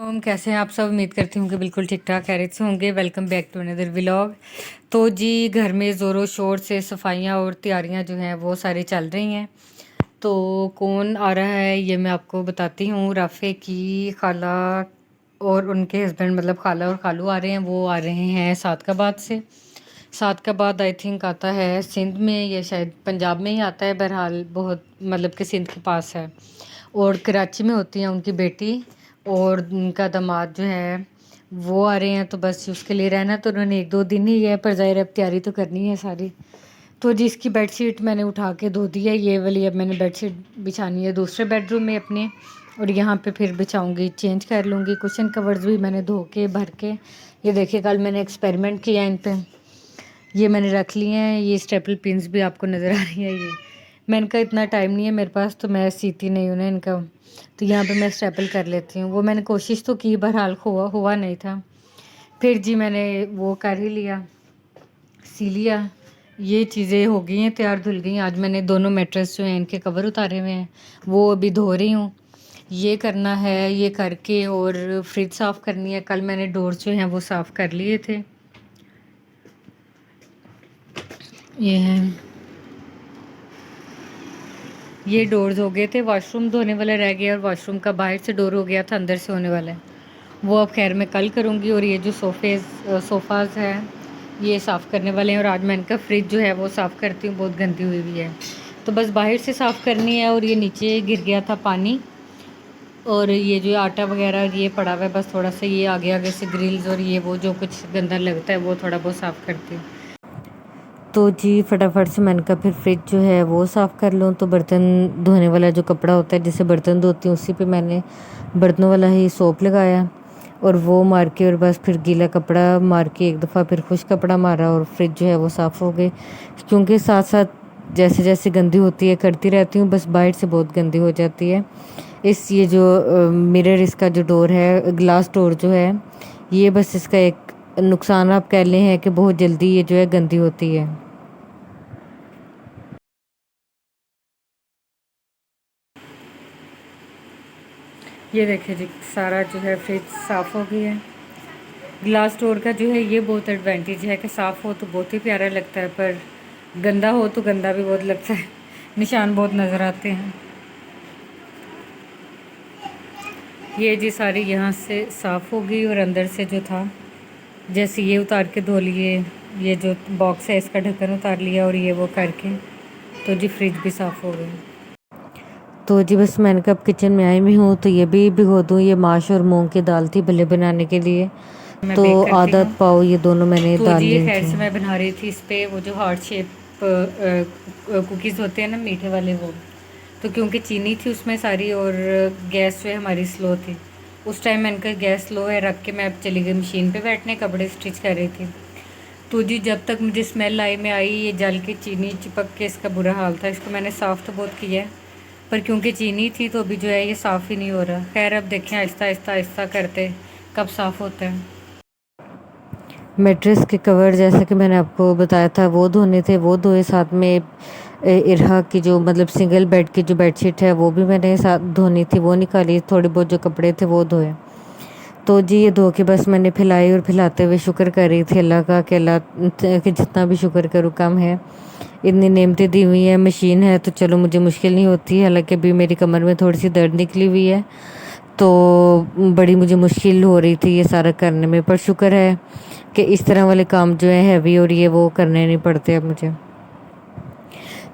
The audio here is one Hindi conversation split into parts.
कैसे हैं आप सब। उम्मीद करती हूँ कि बिल्कुल ठीक ठाक खैरियत से होंगे। Welcome back to another vlog. तो जी घर में ज़ोरों शोर से सफाइयाँ और तैयारियाँ जो हैं वो सारी चल रही हैं। तो कौन आ रहा है ये मैं आपको बताती हूँ। राफ़े की खाला और उनके हस्बैंड मतलब खाला और खालू आ रहे हैं। वो आ रहे हैं सादकाबाद से। सादकाबाद आई थिंक आता है सिंध में या शायद पंजाब में ही आता है। बहरहाल बहुत मतलब कि सिंध के पास है। और कराची में होती हैं उनकी बेटी और उनका दामाद जो है वो आ रहे हैं। तो बस उसके लिए रहना तो उन्होंने 1-2 दिन ही है, पर ज़ाहिर अब तैयारी तो करनी है सारी। तो जी इसकी बेडशीट मैंने उठा के धो दी है। ये वाली अब मैंने बेडशीट बिछानी है दूसरे बेडरूम में अपने, और यहाँ पे फिर बिछाऊंगी, चेंज कर लूँगी। कुशन कवर्स भी मैंने धो के भर के, ये देखिए कल मैंने एक्सपेरिमेंट किया इन पे। ये मैंने रख लिए हैं। ये स्टेपल पिन्स भी आपको नज़र आ रही है। ये मैंने कहा इतना टाइम नहीं है मेरे पास तो मैं सीती नहीं हूँ ना इनका, तो यहाँ पे मैं स्टेपल कर लेती हूँ। वो मैंने कोशिश तो की, बहरहाल हुआ नहीं था। फिर जी मैंने वो कर ही लिया, सी लिया। ये चीज़ें हो गई हैं तैयार, धुल गई। आज मैंने दोनों मैट्रेस जो हैं इनके कवर उतारे हुए हैं, वो अभी धो रही हूँ। ये करना है, ये करके और फ्रिज साफ़ करनी है। कल मैंने डोर जो हैं वो साफ़ कर लिए थे। ये हैं, ये डोर्स हो गए थे। वॉशरूम धोने वाला रह गया और वॉशरूम का बाहर से डोर हो गया था, अंदर से होने वाला है वो अब खैर मैं कल करूँगी। और ये जो सोफ़ाज़ हैं ये साफ़ करने वाले हैं। और आज मैं इनका फ्रिज जो है वो साफ़ करती हूँ, बहुत गंदी हुई हुई है। तो बस बाहर से साफ़ करनी है। और ये नीचे गिर गया था पानी, और ये जो आटा वगैरह ये पड़ा हुआ है, बस थोड़ा सा ये आगे आगे से ग्रिल्स और ये वो जो कुछ गंदा लगता है वो थोड़ा बहुत साफ़ करती हूँ। तो जी फटाफट से मैंने कहा फिर फ्रिज जो है वो साफ़ कर लूँ। तो बर्तन धोने वाला जो कपड़ा होता है जिससे बर्तन धोती हूँ, उसी पे मैंने बर्तनों वाला ही सोप लगाया और वो मार के, और बस फिर गीला कपड़ा मार के एक दफ़ा फिर खुश कपड़ा मारा और फ्रिज जो है वो साफ़ हो गई। क्योंकि साथ साथ जैसे जैसे गंदी होती है करती रहती हूँ, बस बाहर से बहुत गंदी हो जाती है। ये जो मिरर इसका जो डोर है, ग्लास डोर जो है, ये बस इसका एक नुकसान आप कह लें है कि बहुत जल्दी ये जो है गंदी होती है। ये देखिए जी सारा जो है फ्रिज साफ़ हो गया है। ग्लास डोर का जो है ये बहुत एडवांटेज है कि साफ़ हो तो बहुत ही प्यारा लगता है, पर गंदा हो तो गंदा भी बहुत लगता है, निशान बहुत नज़र आते हैं। ये जी सारी यहाँ से साफ़ हो गई और अंदर से जो था जैसे ये उतार के धो लिए, ये जो बॉक्स है इसका ढक्कन उतार लिया और ये वो करके, तो जी फ्रिज भी साफ़ हो गई। तो जी बस मैंने कहा अब किचन में आई भी हूँ तो ये भी भिगो दूँ। ये माश और मूंग की दाल थी भले बनाने के लिए, मैं तो बेक करती आधा हूँ। पाव ये दोनों मैंने तो डाल जी ये ली खैर थी। से मैं बना रही थी इस पे वो जो हार्ट शेप कुकीज़ होते हैं ना मीठे वाले, वो तो क्योंकि चीनी थी उसमें सारी और गैस जो है हमारी स्लो थी उस टाइम। मैंने कहा गैस स्लो है रख के मैं अब चली गई मशीन पे बैठने, कपड़े स्टिच कर रही थी। तो जी जब तक मुझे स्मेल आई में आई ये जल के चीनी चिपक के इसका बुरा हाल था। इसको मैंने साफ़ तो बहुत किया है, पर क्योंकि चीनी थी तो अभी जो है ये साफ़ ही नहीं हो रहा। खैर अब देखें आहिस्ता आहिस्ता आहिस्ता करते कब साफ़ होता है। मैट्रेस के कवर जैसे कि मैंने आपको बताया था वो धोने थे, वो धोए। साथ में इरहा की जो मतलब सिंगल बेड की जो बेडशीट है वो भी मैंने साथ धोनी थी, वो निकाली। थोड़े बहुत जो कपड़े थे वो धोए। तो जी ये धो के बस मैंने फैलाई और फैलाते हुए शुक्र कर रही थी अल्लाह का कि अल्लाह कि जितना भी शुक्र करूँ कम है। इतनी नेमतें दी हुई है, मशीन है तो चलो मुझे मुश्किल नहीं होती। हालांकि अभी मेरी कमर में थोड़ी सी दर्द निकली हुई है, तो बड़ी मुझे मुश्किल हो रही थी ये सारा करने में। पर शुक्र है कि इस तरह वाले काम जो है हैवी और ये वो करने नहीं पड़ते अब मुझे।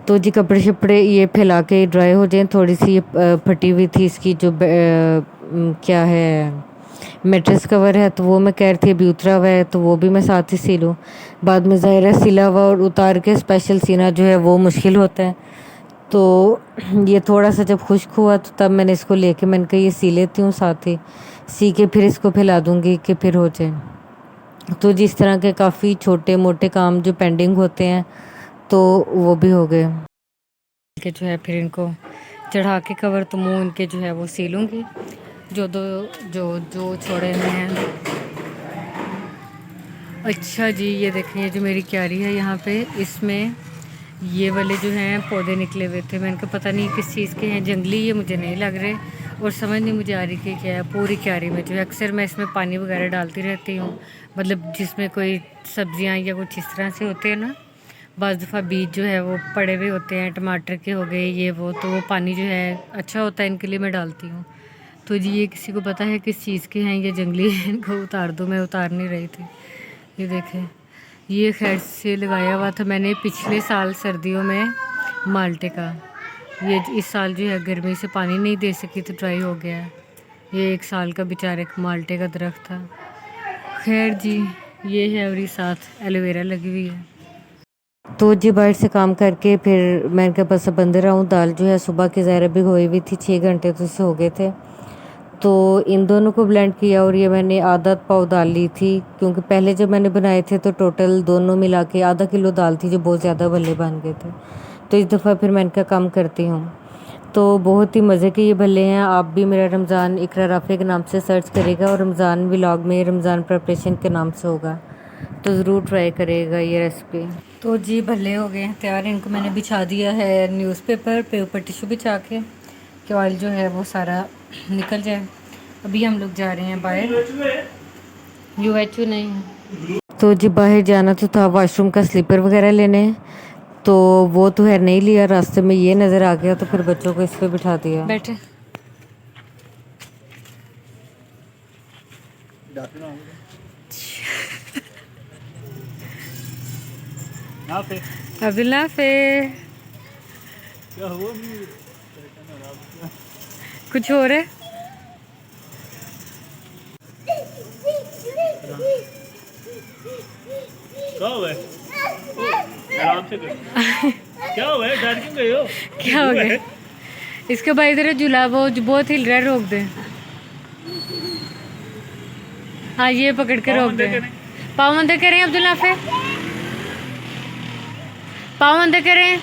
तो जी कपड़े शपड़े ये फैला के ड्राई हो जाए। थोड़ी सी ये फटी हुई थी इसकी जो क्या है मैट्रेस कवर है, तो वो मैं कह रही थी अभी उतरा हुआ है तो वो भी मैं साथ ही सी लूँ। बाद में ज़ाहिर है सिला हुआ और उतार के स्पेशल सीना जो है वो मुश्किल होता है। तो ये थोड़ा सा जब खुश्क हुआ तो तब मैंने इसको लेके मैंने कहा ये सी लेती हूँ साथ ही, सी के फिर इसको फैला दूँगी कि फिर हो जाए। तो जिस तरह के काफ़ी छोटे मोटे काम जो पेंडिंग होते हैं तो वो भी हो गए। के जो है फिर इनको चढ़ा के कवर तो मुँह इनके जो है वो सी लूँगी, जो दो जो जो छोड़े हुए हैं। अच्छा जी ये देखें, ये जो मेरी क्यारी है यहाँ पे इसमें ये वाले जो हैं पौधे निकले हुए थे। मैंने कहा पता नहीं किस चीज़ के हैं, जंगली ये मुझे नहीं लग रहे। और समझ नहीं मुझे आ रही कि क्या है। पूरी क्यारी में जो है अक्सर मैं इसमें पानी वगैरह डालती रहती हूँ, मतलब जिसमें कोई सब्जियाँ या कुछ इस तरह से होते हैं ना, बाज़ दफ़ा बीज जो है वो पड़े हुए होते हैं, टमाटर के हो गए ये वो, तो वो पानी जो है अच्छा होता है इनके लिए, मैं डालती हूँ। तो जी ये किसी को पता है किस चीज़ के हैं, ये जंगली है, इनको उतार दो, मैं उतार नहीं रही थी। ये देखें, ये खैर से लगाया हुआ था मैंने पिछले साल सर्दियों में माल्टे का। ये इस साल जो है गर्मी से पानी नहीं दे सकी तो ड्राई हो गया है। ये 1 साल का बेचारे माल्टे का दरख्त था। खैर जी, ये है और ये साथ एलोवेरा लगी हुई है। तो जी बाहर से काम करके फिर मैंने कहा बस अब अंदर आऊँ। दाल जो है सुबह की ज़ाहिर भिगोई हुई थी, 6 घंटे तो से हो गए थे। तो इन दोनों को ब्लेंड किया और ये मैंने आधा पाव दाल ली थी, क्योंकि पहले जब मैंने बनाए थे तो टोटल दोनों मिला के आधा किलो दाल थी, जो बहुत ज़्यादा भल्ले बन गए थे। तो इस दफ़ा फिर मैं इनका काम करती हूँ। तो बहुत ही मज़े के ये भल्ले हैं। आप भी मेरा रमज़ान इकरा राफ़ी के नाम से सर्च करेगा और रमज़ान व्लॉग में रमज़ान प्रिपरेशन के नाम से होगा, तो ज़रूर ट्राई करेगा ये रेसिपी। तो जी भल्ले हो गए हैं तैयार। इनको मैंने बिछा दिया है न्यूज़पेपर पे, ऊपर टिश्यू बिछा के कि ऑयल जो है वो सारा निकल जाए। अभी हम लोग जा रहे हैं बाहर, UHU नहीं है। तो जी बाहर जाना तो था वॉशरूम का स्लीपर वगैरह लेने, तो वो तो है नहीं लिया, रास्ते में ये नज़र आ गया तो फिर बच्चों को इस पे बिठा दिया। बैठे अब्दुल्ला फे कुछ हो रहा है। क्या हुआ है? आराम से करो। क्या हुआ है? डर क्यों गए हो? क्या हो गया? इसके भाई इधर झूला वो बहुत हिल रहा है, रोक दे। हाँ ये पकड़ के रोक दे। पाँव अंदर करें अब्दुल्ला फे, पाँव अंदर करें।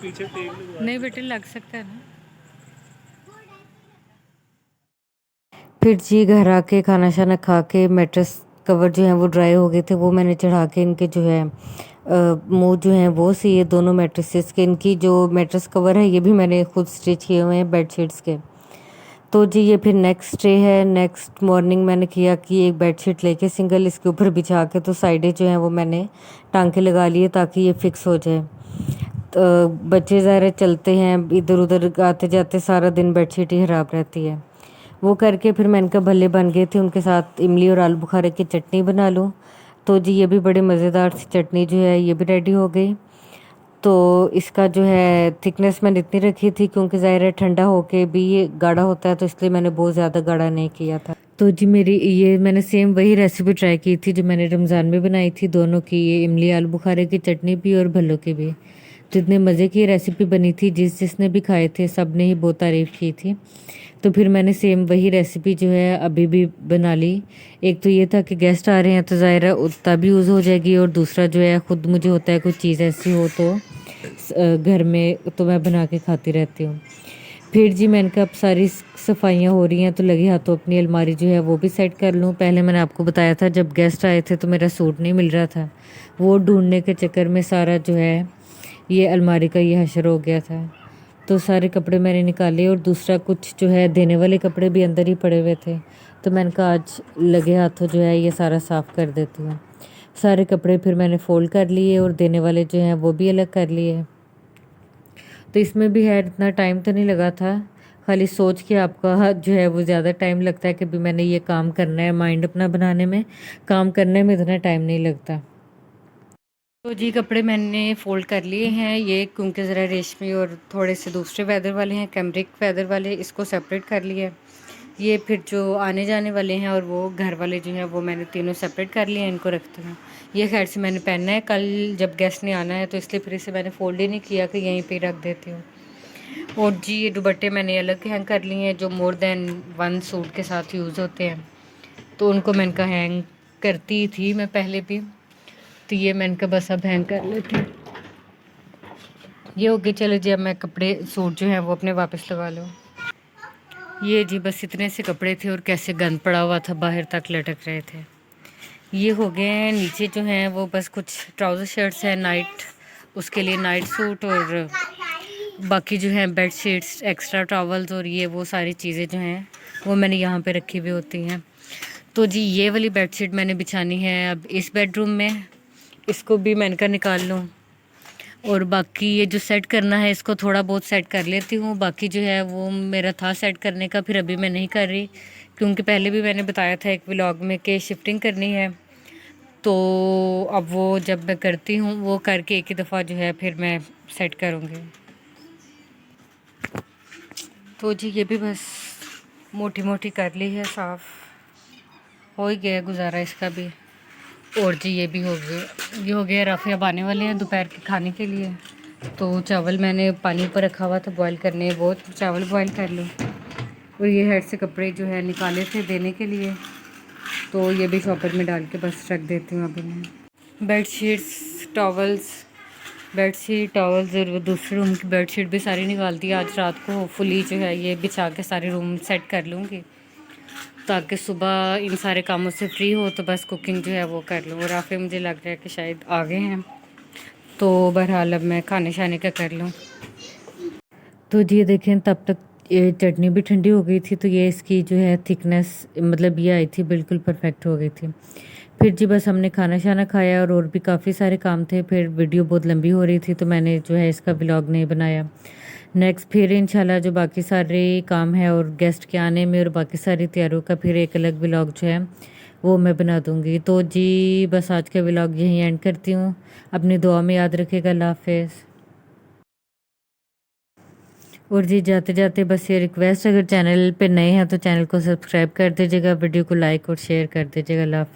पीछे टेक नहीं बेटे लग सकता है ना। फिर जी घर आके खाना शाना खा के मैट्रेस कवर जो है वो ड्राई हो गए थे, वो मैंने चढ़ा के इनके जो है मुंह जो है वो सिए दोनों मैट्रेसेस के। इनकी जो मैट्रेस कवर है ये भी मैंने खुद स्टिच किए हुए हैं बेडशीट्स के। तो जी ये फिर नेक्स्ट डे है। नेक्स्ट मॉर्निंग मैंने किया कि एक बेडशीट लेके सिंगल इसके ऊपर बिछा के तो साइडें जो हैं वो मैंने टांके लगा लिए ताकि ये फिक्स हो जाए। तो बच्चे ज़ाहिर चलते हैं इधर उधर आते जाते, सारा दिन बेडशीट ही ख़राब रहती है। वो करके फिर मैंने कहा भल्ले बन गए थे, उनके साथ इमली और आलू बुखारे की चटनी बना लूँ। तो जी ये भी बड़े मज़ेदार सी चटनी जो है ये भी रेडी हो गई। तो इसका जो है थिकनेस मैंने इतनी रखी थी क्योंकि ज़ाहिर है ठंडा होके भी ये गाढ़ा होता है, तो इसलिए मैंने बहुत ज़्यादा गाढ़ा नहीं किया था। तो जी मेरी ये मैंने सेम वही रेसिपी ट्राई की थी जो मैंने रमज़ान में बनाई थी, दोनों की, ये इमली आलू बुखारे की चटनी भी और भल्लों की भी। तो इतने मज़े की रेसिपी बनी थी, जिसने भी खाए थे सब ने ही बहुत तारीफ़ की थी। तो फिर मैंने सेम वही रेसिपी जो है अभी भी बना ली। एक तो ये था कि गेस्ट आ रहे हैं तो ज़ाहिर है उतना भी यूज़ हो जाएगी, और दूसरा जो है ख़ुद मुझे होता है कुछ चीज़ ऐसी हो तो घर में तो मैं बना के खाती रहती हूँ। फिर जी मैंने कहा अब सारी सफाइयाँ हो रही हैं तो लगे हाथों अपनी अलमारी जो है वो भी सेट कर लूँ। पहले मैंने आपको बताया था जब गेस्ट आए थे तो मेरा सूट नहीं मिल रहा था, वो ढूंढने के चक्कर में सारा जो है ये अलमारी का ये हशर हो गया था। तो सारे कपड़े मैंने निकाले और दूसरा कुछ जो है देने वाले कपड़े भी अंदर ही पड़े हुए थे, तो मैंने कहा आज लगे हाथों जो है ये सारा साफ़ कर देती हूँ। सारे कपड़े फिर मैंने फ़ोल्ड कर लिए और देने वाले जो हैं वो भी अलग कर लिए। तो इसमें भी है इतना टाइम तो नहीं लगा था, खाली सोच के आपका जो है वो ज़्यादा टाइम लगता है कि भी मैंने ये काम करना है, माइंड अपना बनाने में, काम करने में इतना टाइम नहीं लगता। तो जी कपड़े मैंने फ़ोल्ड कर लिए हैं, ये क्योंकि ज़रा रेशमी और थोड़े से दूसरे वेदर वाले हैं, कैमरिक वेदर वाले, इसको सेपरेट कर लिया। ये फिर जो आने जाने वाले हैं और वो घर वाले जो हैं वो मैंने तीनों सेपरेट कर लिए हैं, इनको रखती हूँ। ये खैर से मैंने पहनना है कल जब गेस्ट ने आना है, तो इसलिए फिर इसे मैंने फ़ोल्ड ही नहीं किया कि यहीं पे रख देती हूँ। और जी ये दुपट्टे मैंने अलग हैंग कर लिए हैं जो मोर देन 1 सूट के साथ यूज़ होते हैं, तो उनको मैंने कहा हैंग करती थी मैं पहले भी, तो ये मैंने कहा बस अब हैंग कर लेती हूँ। ये हो गया। चलो जी अब मैं कपड़े सूट जो हैं वो अपने वापस लगा लूँ। ये जी बस इतने से कपड़े थे और कैसे गंद पड़ा हुआ था, बाहर तक लटक रहे थे। ये हो गए हैं। नीचे जो हैं वो बस कुछ ट्राउज़र शर्ट्स हैं नाइट उसके लिए नाइट सूट और बाकी जो है बेड शीट्स, एक्स्ट्रा टॉवल्स और ये वो सारी चीज़ें जो हैं वो मैंने यहाँ पे रखी हुई होती हैं। तो जी ये वाली बेडशीट मैंने बिछानी है अब इस बेडरूम में, इसको भी मैंने कहा निकाल लूँ। और बाकी ये जो सेट करना है इसको थोड़ा बहुत सेट कर लेती हूँ, बाकी जो है वो मेरा था सेट करने का, फिर अभी मैं नहीं कर रही क्योंकि पहले भी मैंने बताया था एक व्लॉग में कि शिफ्टिंग करनी है। तो अब वो जब मैं करती हूँ वो करके एक ही दफ़ा जो है फिर मैं सेट करूँगी। तो जी ये भी बस मोटी मोटी कर ली है साफ़, हो ही गया गुजारा इसका भी। और जी ये भी हो गया, ये हो गया। राफ़ी अब आने वाले हैं दोपहर के खाने के लिए। तो चावल मैंने पानी पर रखा हुआ था बॉईल करने, वो चावल बॉईल कर लूँ। और ये हेड से कपड़े जो है निकाले थे देने के लिए, तो ये भी शॉपर में डाल के बस रख देती हूँ अभी मैं। Bed sheets, towels, bed sheet towels और दूसरे रूम की बेड शीट भी सारी निकाल दी आज रात को। होपफुली जो है ये बिछा के सारे रूम सेट कर लूँगी ताकि सुबह इन सारे कामों से फ्री हो तो बस कुकिंग जो है वो कर लूँ। और राफ़ी मुझे लग रहा है कि शायद आ गए हैं, तो बहरहाल अब मैं खाने शाने का कर लूँ। तो जी देखें तब तक ये चटनी भी ठंडी हो गई थी, तो ये इसकी जो है थिकनेस मतलब ये आई थी बिल्कुल परफेक्ट हो गई थी। फिर जी बस हमने खाना शाना खाया और भी काफ़ी सारे काम थे। फिर वीडियो बहुत लंबी हो रही थी तो मैंने जो है इसका व्लॉग नहीं बनाया। नेक्स्ट फिर इंशाल्लाह जो बाकी सारे काम है और गेस्ट के आने में और बाकी सारी तैयारियों का फिर एक अलग व्लॉग जो है वो मैं बना दूँगी। तो जी बस आज का व्लॉग यहीं एंड करती हूँ। अपनी दुआ में याद रखिएगा। अल्लाह हाफ़िज़। और जी जाते जाते बस ये रिक्वेस्ट, अगर चैनल पे नए हैं तो चैनल को सब्सक्राइब कर दीजिएगा, वीडियो को लाइक और शेयर कर दीजिएगा। अल्लाह हाफ़िज़।